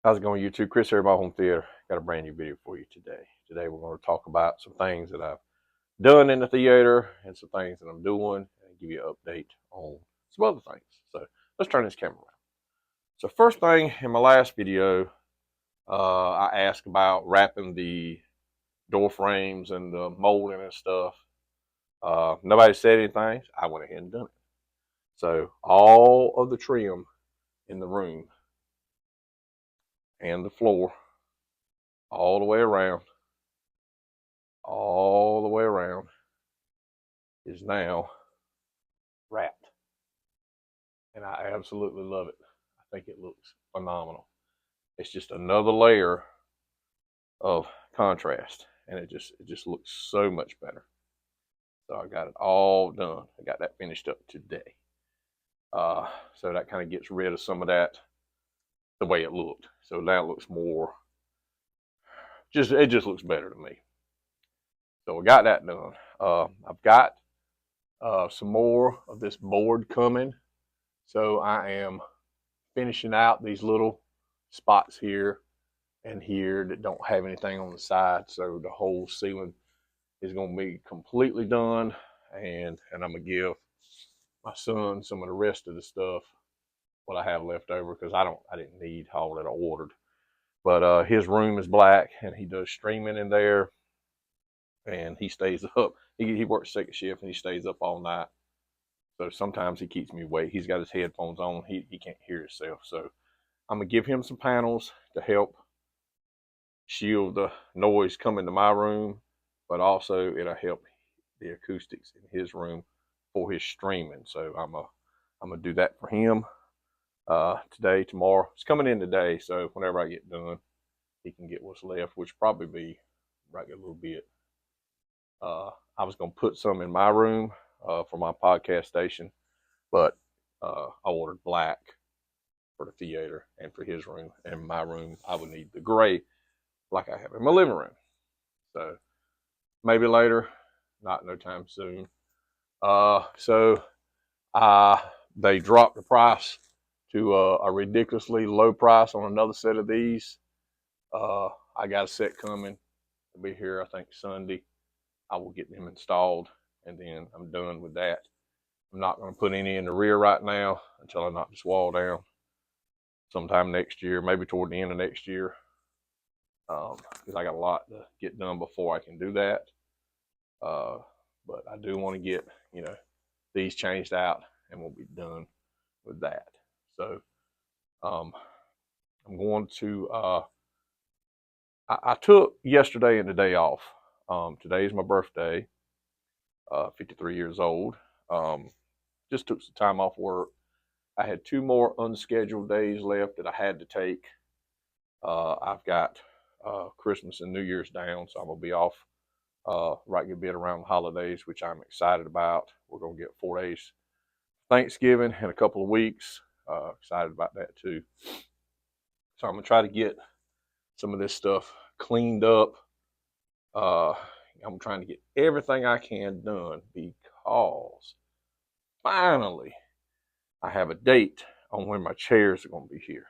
How's it going, YouTube? Chris here, my home theater. Got a brand new video for you today. Today we're going to talk about some things that I've done in the theater and some things that I'm doing, and give you an update on some other things. So let's turn this camera around. So first thing, in my last video, I asked about wrapping the door frames and the molding and stuff. Nobody said anything. I went ahead and done it. So all of the trim in the room and the floor, all the way around, is now wrapped, and I absolutely love it. I think it looks phenomenal. It's just another layer of contrast, and it just looks so much better. So I got it all done. I got that finished up today. So that kind of gets rid of some of that, the way it looked. So now it looks more, it just looks better to me. So we got that done. I've got some more of this board coming. So I am finishing out these little spots here and here that don't have anything on the side. So the whole ceiling is going to be completely done, and I'm going to give my son some of the rest of the stuff, what I have left over, because I didn't need all that I ordered. But his room is black, and he does streaming in there, and he stays up. He works second shift, and he stays up all night. So sometimes he keeps me awake. He's got his headphones on. He can't hear himself. So I'm going to give him some panels to help shield the noise coming to my room, but also it'll help the acoustics in his room for his streaming. So I'm gonna do that for him today, tomorrow. It's coming in today, so whenever I get done, he can get what's left, which probably be right a little bit. I was gonna put some in my room for my podcast station, but I ordered black for the theater and for his room. And my room, I would need the gray like I have in my living room. So maybe later, not no time soon. So they dropped the price to a ridiculously low price on another set of these. I got a set coming. It'll be here, I think, Sunday. I will get them installed, and then I'm done with that. I'm not going to put any in the rear right now until I knock this wall down sometime next year, maybe toward the end of next year, because I got a lot to get done before I can do that. But I do want to get, these changed out, and we'll be done with that. So I'm going to, I took yesterday and the day off. Today is my birthday, 53 years old. Just took some time off work. I had 2 more unscheduled days left that I had to take. I've got Christmas and New Year's down, so I'm going to be off right a bit around the holidays, which I'm excited about. We're going to get 4 days Thanksgiving in a couple of weeks. Excited about that too. So I'm going to try to get some of this stuff cleaned up. I'm trying to get everything I can done because finally I have a date on when my chairs are going to be here.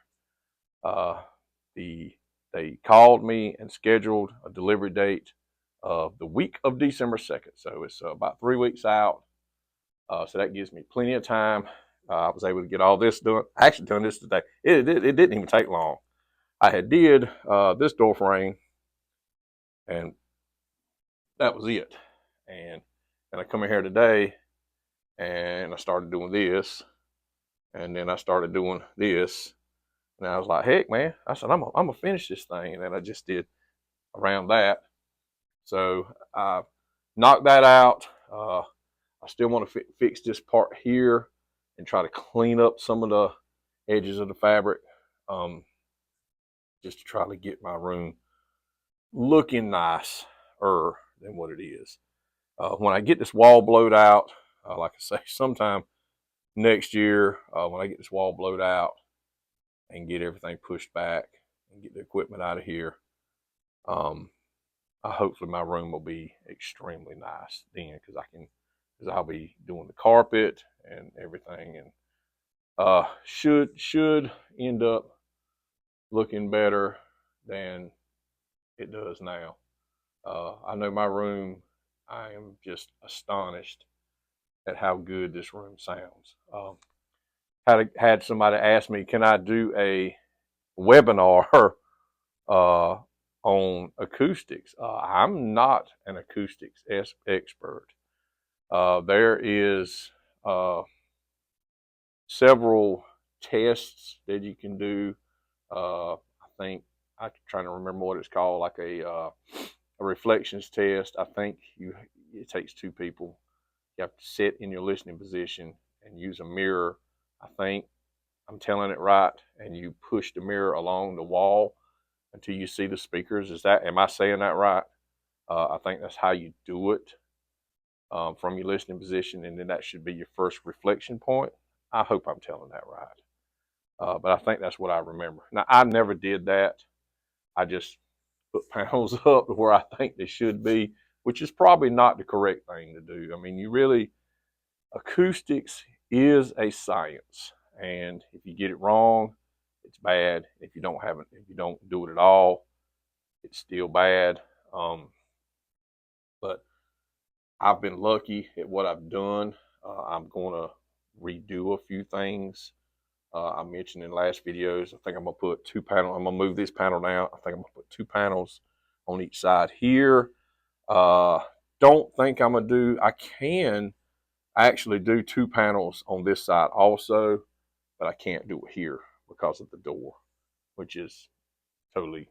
They called me and scheduled a delivery date of the week of December 2nd. So it's about 3 weeks out. So that gives me plenty of time. I was able to get all this done. I actually done this today. It didn't even take long. I had did this door frame, and that was it. And I come in here today, and I started doing this, and then I started doing this, and I was like, heck, man! I said I'm gonna finish this thing, and then I just did around that. So I knocked that out. I still want to fix this part here and try to clean up some of the edges of the fabric, just to try to get my room looking nicer than what it is. When I get this wall blowed out, like I say, sometime next year, when I get this wall blowed out and get everything pushed back and get the equipment out of here, hopefully my room will be extremely nice then, because I'll be doing the carpet and everything, and should end up looking better than it does now. I know my room, I am just astonished at how good this room sounds. Had somebody ask me, can I do a webinar on acoustics? I'm not an acoustics expert. There is several tests that you can do. I think I'm trying to remember what it's called, like a reflections test. I think it takes two people. You have to sit in your listening position and use a mirror. I think I'm telling it right, and you push the mirror along the wall until you see the speakers. Am I saying that right? I think that's how you do it, from your listening position, and then that should be your first reflection point. I hope I'm telling that right. But I think that's what I remember. Now, I never did that. I just put panels up to where I think they should be, which is probably not the correct thing to do. I mean, acoustics is a science, and if you get it wrong, it's bad. If you don't do it at all, it's still bad. But I've been lucky at what I've done. I'm going to redo a few things. I mentioned in last videos, I think I'm going to put two panels. I'm going to move this panel down. I think I'm going to put two panels on each side here. Don't think I'm going to do, I can actually do two panels on this side also, but I can't do it here because of the door, which is totally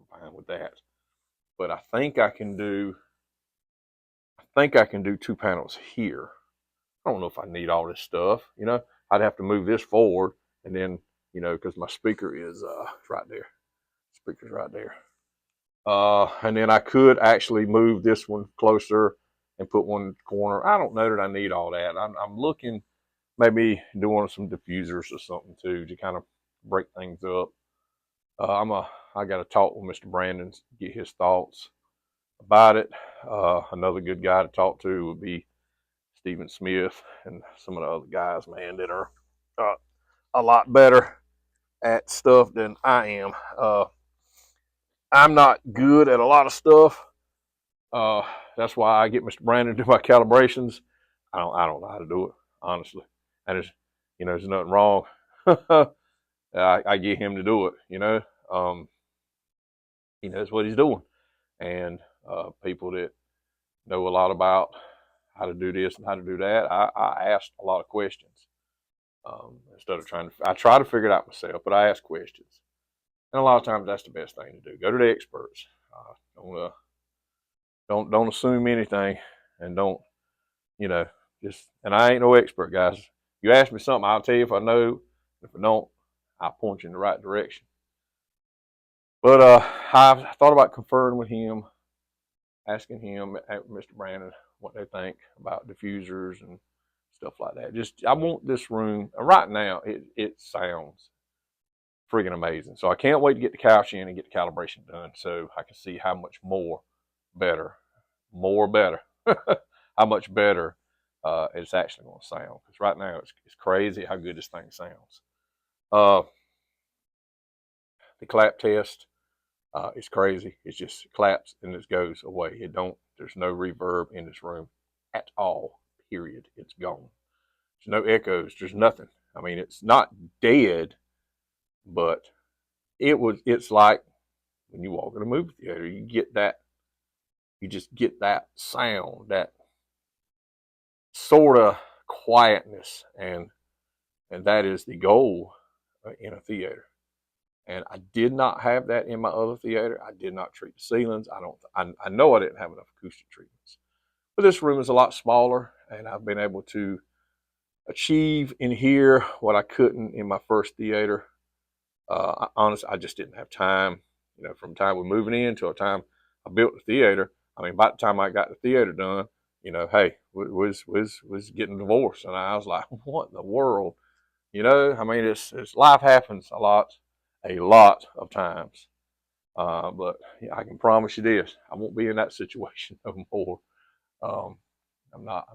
fine with that. But I think I can do two panels here. I don't know if I need all this stuff, you know. I'd have to move this forward, and then, you know, because my speaker is right there. Speaker's right there. And then I could actually move this one closer and put one corner. I don't know that I need all that. I'm looking maybe doing some diffusers or something too to kind of break things up. I got to talk with Mr. Brandon, get his thoughts about it. Another good guy to talk to would be Stephen Smith and some of the other guys, man, that are a lot better at stuff than I am. I'm not good at a lot of stuff. That's why I get Mr. Brandon to do my calibrations. I don't know how to do it, honestly. And there's, you know, there's nothing wrong. I get him to do it, you know. He knows what he's doing. And people that know a lot about how to do this and how to do that, I asked a lot of questions. Instead of I try to figure it out myself, but I ask questions. And a lot of times that's the best thing to do. Go to the experts. Don't assume anything, and don't, you know, and I ain't no expert, guys. You ask me something, I'll tell you if I know. If I don't, I'll point you in the right direction. But I thought about conferring with him, asking him, Mr. Brandon, what they think about diffusers and stuff like that. I want this room, right now, it sounds friggin' amazing. So I can't wait to get the couch in and get the calibration done so I can see how much better, how much better it's actually going to sound. Because right now it's crazy how good this thing sounds. The clap test is crazy. It just claps and it goes away. There's no reverb in this room at all, period. It's gone. There's no echoes. There's nothing. I mean, it's not dead, but it's like when you walk in a movie theater, you just get that sound, that sort of quietness, and that is the goal in a theater. And I did not have that in my other theater. I did not treat the ceilings. I know I didn't have enough acoustic treatments. But this room is a lot smaller, and I've been able to achieve in here what I couldn't in my first theater. Honestly, I just didn't have time. You know, from the time we're moving in till the time I built the theater. I mean, by the time I got the theater done, you know, hey, was getting divorced, and I was like, what in the world? You know, I mean, it's life happens a lot of times. But yeah, I can promise you this: I won't be in that situation no more. I'm not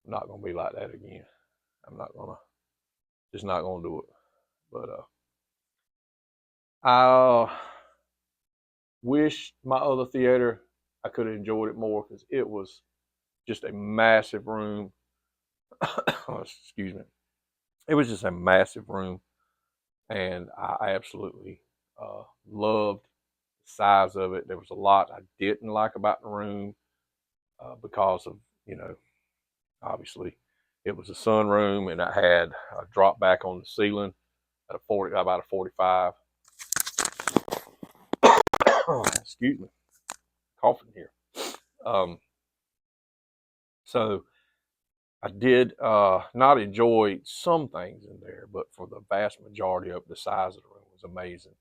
gonna be like that again. I'm not gonna, just not gonna do it. But I wish my other theater I could have enjoyed it more because it was just a massive room. Excuse me. It was just a massive room, and I absolutely loved the size of it. There was a lot I didn't like about the room because of, obviously it was a sunroom, and I had a drop back on the ceiling at about a 45. Excuse me, coughing here. So I did not enjoy some things in there, but for the vast majority of the size of the room was amazing.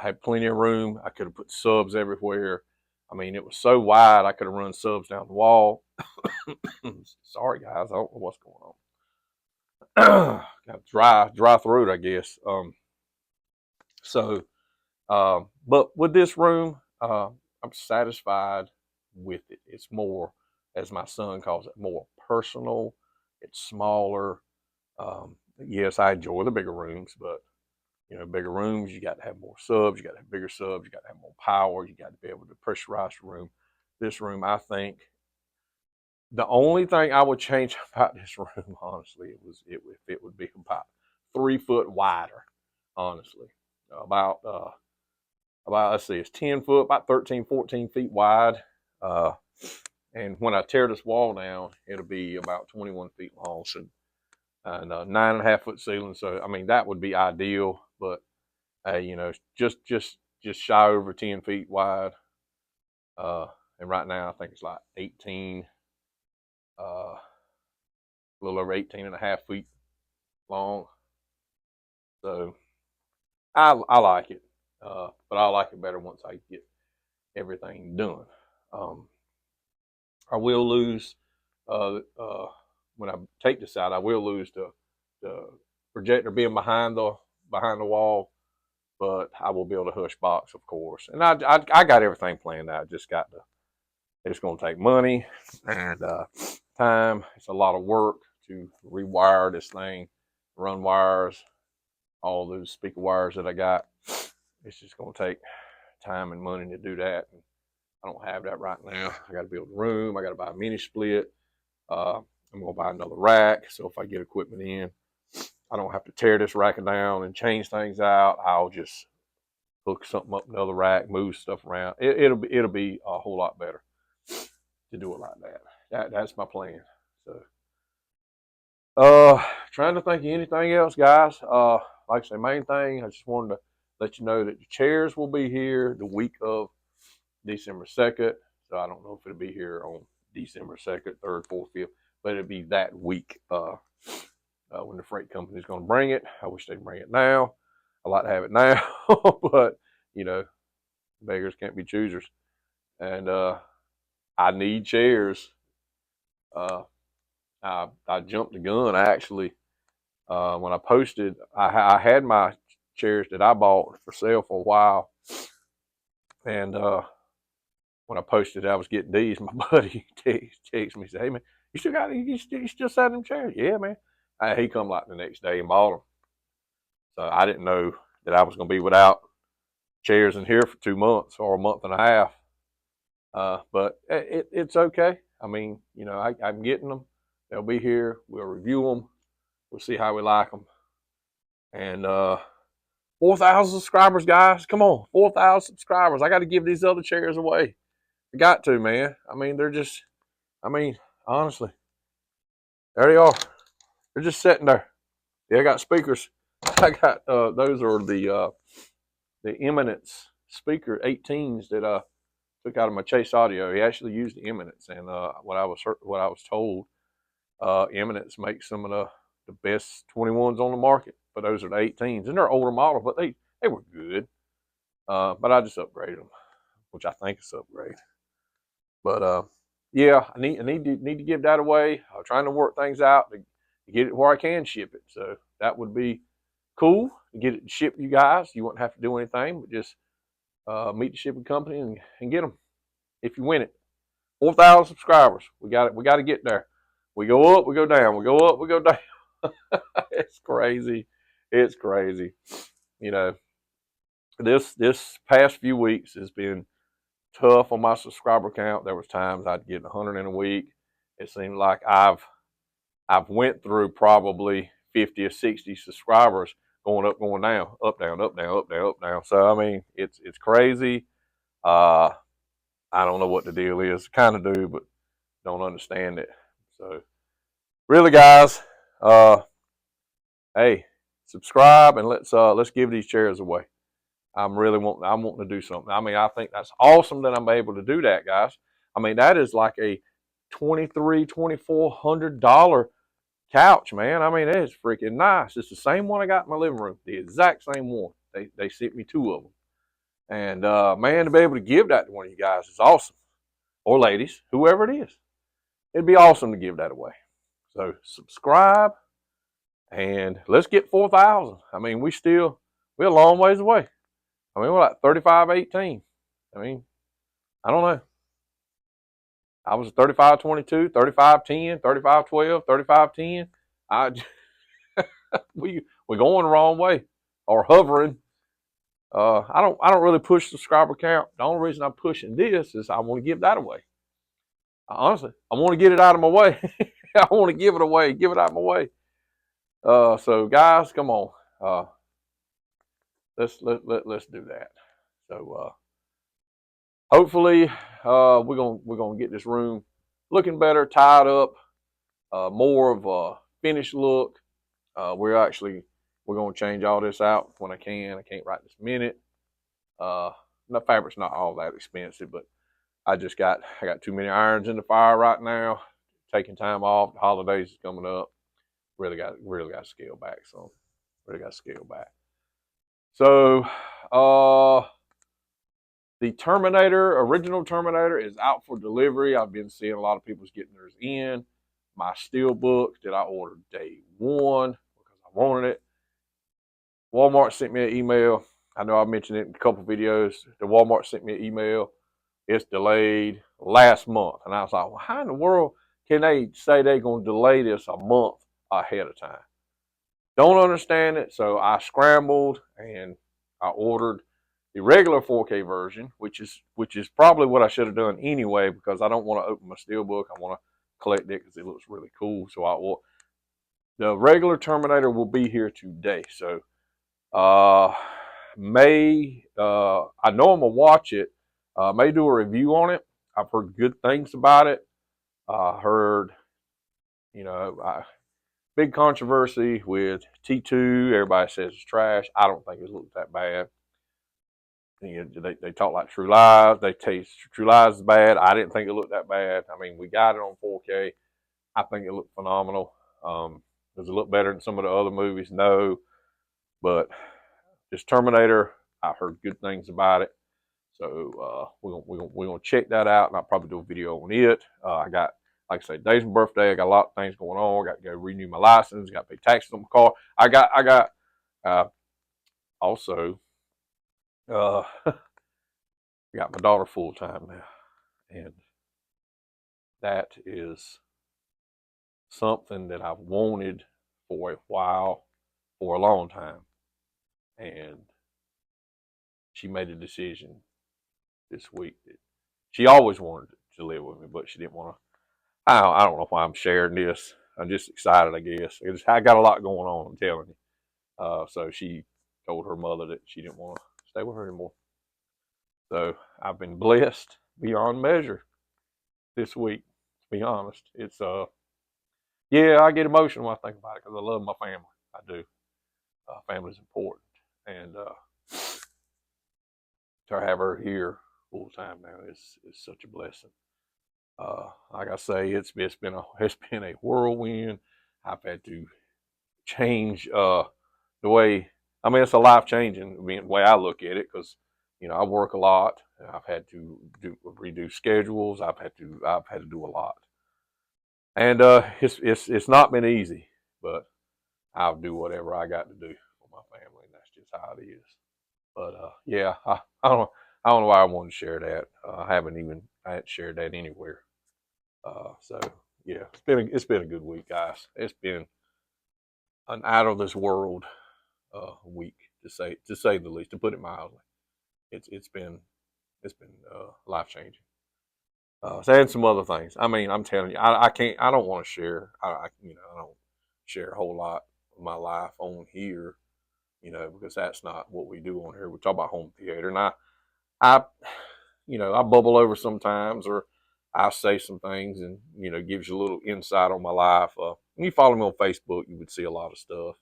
Had plenty of room. I could have put subs everywhere. I mean, it was so wide I could have run subs down the wall. Sorry guys, I don't know what's going on. Got dry throat, I guess. But with this room, I'm satisfied with it. It's more, as my son calls it, more personal. It's smaller. Yes, I enjoy the bigger rooms, but bigger rooms, you got to have more subs, you got to have bigger subs, you got to have more power, you got to be able to pressurize the room. This room, I think, the only thing I would change about this room, honestly, if it would be about 3 foot wider, honestly. About let's see, it's 10 foot, about 13, 14 feet wide. And when I tear this wall down, it'll be about 21 feet long. So, and 9.5 foot ceiling. So, I mean, that would be ideal, but just shy over 10 feet wide. And right now I think it's like 18, a little over 18.5 feet long. So I like it, but I like it better once I get everything done. I will lose when I take this out. I will lose the projector being behind the wall, but I will build a hush box, of course. And I got everything planned out. Just got to. It's going to take money and time. It's a lot of work to rewire this thing, run wires, all those speaker wires that I got. It's just going to take time and money to do that. And I don't have that right now. I got to build a room. I got to buy a mini split. I'm going to buy another rack. So if I get equipment in, I don't have to tear this rack down and change things out. I'll just hook something up another rack, move stuff around. It'll be a whole lot better to do it like that. That's my plan. So, trying to think of anything else, guys. Like I say, main thing, I just wanted to let you know that the chairs will be here the week of December 2nd. So I don't know if it'll be here on December 2nd, 3rd, 4th, 5th, but it'll be that week when the freight company is going to bring it. I wish they'd bring it now. I like to have it now, but beggars can't be choosers. And I need chairs. I jumped the gun actually. When I posted, I had my chairs that I bought for sale for a while, and when I posted I was getting these, my buddy texted me, said, "Hey man, you still selling them chairs?" Yeah, man. He come like the next day and bought them. So I didn't know that I was going to be without chairs in here for 2 months or a month and a half. But it's okay. I mean, I'm getting them. They'll be here. We'll review them. We'll see how we like them. And 4,000 subscribers, guys. Come on, 4,000 subscribers. I got to give these other chairs away. I got to, man. I mean, honestly, there they are. They're just sitting there. Yeah, I got speakers. I got those are the Eminence speaker 18s that I took out of my Chase Audio. He actually used the Eminence, and what I was told, Eminence makes some of the best 21s on the market. But those are the 18s, and they're older model, but they were good. But I just upgraded them, which I think is upgrade. But yeah, I need to give that away. I'm trying to work things out to get it where I can ship it. So that would be cool to get it shipped to you guys. You won't have to do anything, but just meet the shipping company and get them if you win it. 4,000 subscribers. We got it. We got to get there. We go up, we go down. We go up, we go down. It's crazy. It's crazy. this past few weeks has been tough on my subscriber count. There was times I'd get 100 in a week. It seemed like I've went through probably 50 or 60 subscribers going up, going down, up, down, up, down, up, down, up, down. So I mean, it's crazy. I don't know what the deal is. Kind of do, but don't understand it. So really, guys, hey, subscribe and let's give these chairs away. I'm wanting to do something. I mean, I think that's awesome that I'm able to do that, guys. I mean, that is like a $2,300-$2,400 couch, man. I mean, it's freaking nice. It's the same one I got in my living room, the exact same one. They sent me 2 of them, and man, to be able to give that to one of you guys is awesome, or ladies, whoever it is. It'd be awesome to give that away. So subscribe, and let's get 4,000. I mean, we're a long ways away. I mean, we're like 35-18. I mean, I don't know. I was 35-22, 35-10, 35-12, 35-10. We're going the wrong way, or hovering. I don't really push subscriber count. The only reason I'm pushing this is I want to give that away. Honestly, I want to get it out of my way. I want to give it away, give it out of my way. So guys, come on. Let's do that. So hopefully we're gonna get this room looking better, tied up, more of a finished look. We're gonna change all this out when I can. I can't right this minute. The fabric's not all that expensive, but I got too many irons in the fire right now. Taking time off. The holidays is coming up. Really got to scale back. So really got to scale back. So the original Terminator is out for delivery. I've been seeing a lot of people's getting theirs in. My Steelbook that I ordered day 1 because I wanted it. Walmart sent me an email. I know I mentioned it in a couple videos. The Walmart sent me an email. It's delayed last month. And I was like, well, how in the world can they say they're going to delay this a month ahead of time? Don't understand it. So I scrambled and I ordered the regular 4K version, which is probably what I should have done anyway, because I don't want to open my Steelbook. I want to collect it because it looks really cool. So the regular Terminator will be here today. So I know I'm gonna watch it. May do a review on it. I've heard good things about it. I heard, big controversy with T2. Everybody says it's trash. I don't think it looks that bad. They talk like True Lies. They taste True Lies is bad. I didn't think it looked that bad. I mean, we got it on 4K. I think it looked phenomenal. Does it look better than some of the other movies? No, but this Terminator, I heard good things about it. So we're gonna check that out, and I'll probably do a video on it. I got, like I say, today's my birthday. I got a lot of things going on. I got to go renew my license. Got to pay taxes on my car. I got also got my daughter full time now, and that is something that I've wanted for a while, for a long time, and she made a decision this week that she always wanted to live with me, but she didn't want to. I don't know why I'm sharing this. I'm just excited, I guess. I got a lot going on, I'm telling you. So she told her mother that she didn't want to stay with her anymore. So I've been blessed beyond measure this week, to be honest. It's yeah, I get emotional when I think about it because I love my family. I do. Family's important, and to have her here full time now is such a blessing. Like I say, it's been a whirlwind. I've had to change the way. I mean, it's a life changing. I mean, the way I look at it, because I work a lot. I've had to redo schedules. I've had to do a lot, and it's not been easy. But I'll do whatever I got to do for my family, and that's just how it is. But yeah, I don't know why I wanted to share that. I hadn't shared that anywhere. So yeah, it's been a good week, guys. It's been an out of this world week, to say the least, to put it mildly. It's been life changing. And some other things. I mean, I'm telling you, I can't. I don't want to share. I don't share a whole lot of my life on here, because that's not what we do on here. We talk about home theater, and I I bubble over sometimes, or I say some things, and gives you a little insight on my life. When you follow me on Facebook, you would see a lot of stuff.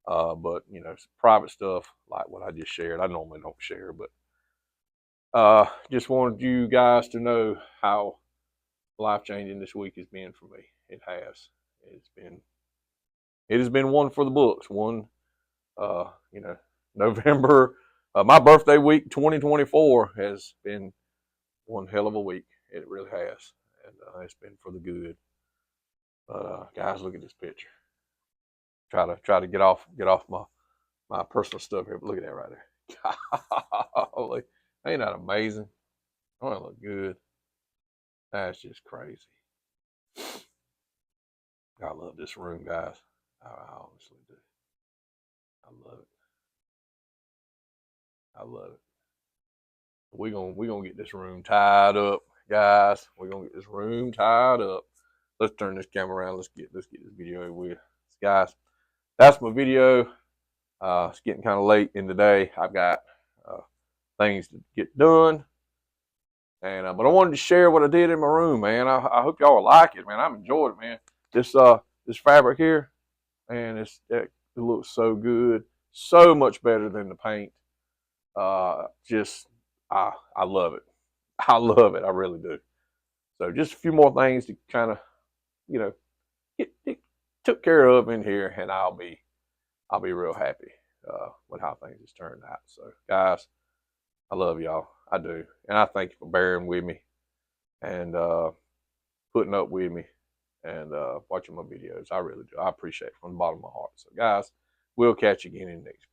But private stuff like what I just shared, I normally don't share. But just wanted you guys to know how life changing this week has been for me. It has. It has been one for the books. One, November, my birthday week, 2024, has been one hell of a week. It really has, and it's been for the good. But guys, look at this picture. Try to get off my personal stuff here. But look at that right there. Holy, ain't that amazing? Oh, that look good. That's just crazy. I love this room, guys. I honestly do. I love it. I love it. We're gonna get this room tied up, guys. We're gonna get this room tied up. Let's turn this camera around. Let's get this video with, guys. That's my video. It's getting kind of late in the day. I've got things to get done, and but I wanted to share what I did in my room, man. I hope y'all will like it, man. I've enjoyed it, man. This fabric here, man, it looks so good, so much better than the paint. I love it. I love it. I really do. So just a few more things to kind of, get took care of in here, and I'll be real happy with how things has turned out. So guys, I love y'all. I do. And I thank you for bearing with me and putting up with me and watching my videos. I really do. I appreciate it from the bottom of my heart. So guys, we'll catch you again in the next video.